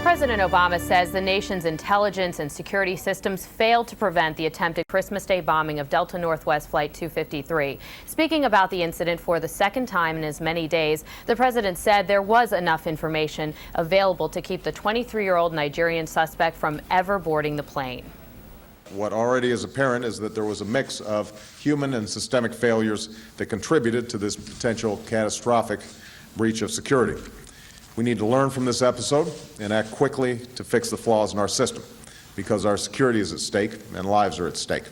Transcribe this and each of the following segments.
President Obama says the nation's intelligence and security systems failed to prevent the attempted Christmas Day bombing of Delta Northwest Flight 253. Speaking about the incident for the second time in as many days, the president said there was enough information available to keep the 23-year-old Nigerian suspect from ever boarding the plane. What already is apparent is that there was a mix of human and systemic failures that contributed to this potential catastrophic breach of security. We need to learn from this episode and act quickly to fix the flaws in our system, because our security is at stake and lives are at stake.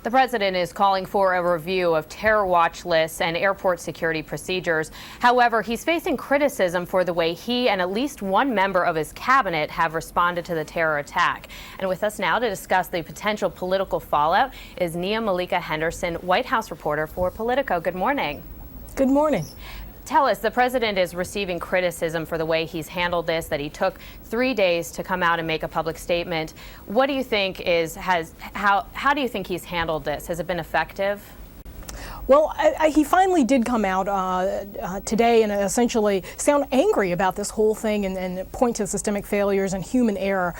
The president is calling for a review of terror watch lists and airport security procedures. However, he's facing criticism for the way he and at least one member of his cabinet have responded to the terror attack. And with us now to discuss the potential political fallout is Nia Malika Henderson, White House reporter for Politico. Good morning. Good morning. Tell us, the president is receiving criticism for the way he's handled this, that he took 3 days to come out and make a public statement. What do you think how do you think he's handled this? Has it been effective? Well, he finally did come out today and essentially sound angry about this whole thing and point to systemic failures and human error.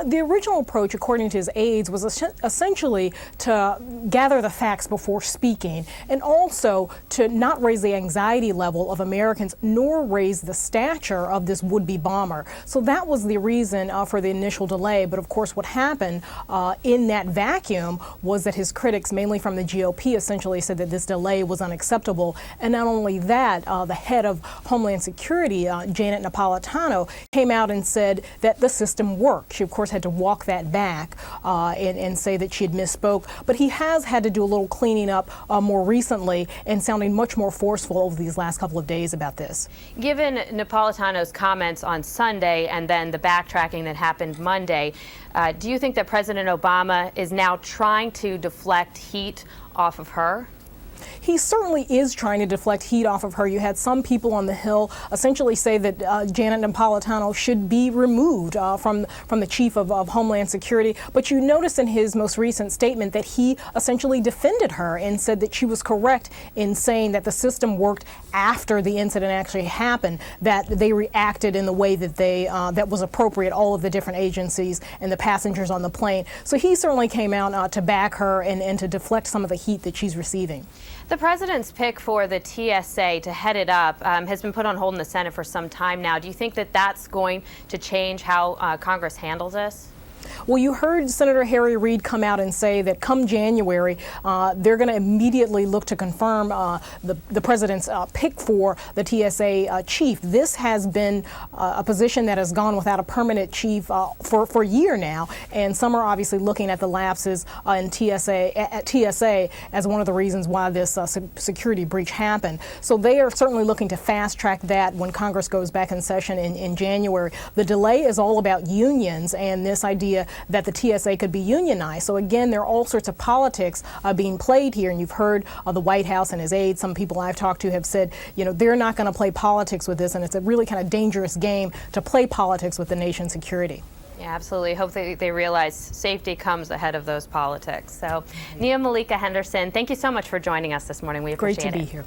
The original approach, according to his aides, was essentially to gather the facts before speaking and also to not raise the anxiety level of Americans nor raise the stature of this would-be bomber. So that was the reason for the initial delay. But of course, what happened in that vacuum was that his critics, mainly from the GOP, essentially said that this delay was unacceptable. And not only that, the head of Homeland Security, Janet Napolitano, came out and said that the system worked. She, of course, had to walk that back and say that she had misspoke. But he has had to do a little cleaning up more recently and sounding much more forceful over these last couple of days about this. Given Napolitano's comments on Sunday and then the backtracking that happened Monday, do you think that President Obama is now trying to deflect heat off of her? He certainly is trying to deflect heat off of her. You had some people on the Hill essentially say that Janet Napolitano should be removed from the chief of Homeland Security. But you notice in his most recent statement that he essentially defended her and said that she was correct in saying that the system worked after the incident actually happened, that they reacted in the way that that was appropriate, all of the different agencies and the passengers on the plane. So he certainly came out to back her and to deflect some of the heat that she's receiving. The president's pick for the TSA to head it up has been put on hold in the Senate for some time now. Do you think that that's going to change how Congress handles this? Well, you heard Senator Harry Reid come out and say that come January, they're going to immediately look to confirm the president's pick for the TSA chief. This has been a position that has gone without a permanent chief for a year now, and some are obviously looking at the lapses in TSA as one of the reasons why this security breach happened. So they are certainly looking to fast track that when Congress goes back in session in January. The delay is all about unions and this idea that the TSA could be unionized. So again, there are all sorts of politics being played here, and you've heard the White House and his aides, some people I've talked to have said, you know, they're not going to play politics with this, and it's a really kind of dangerous game to play politics with the nation's security. Yeah, absolutely. Hopefully they realize safety comes ahead of those politics. So, Nia Malika Henderson, thank you so much for joining us this morning. We appreciate it. Great to be here.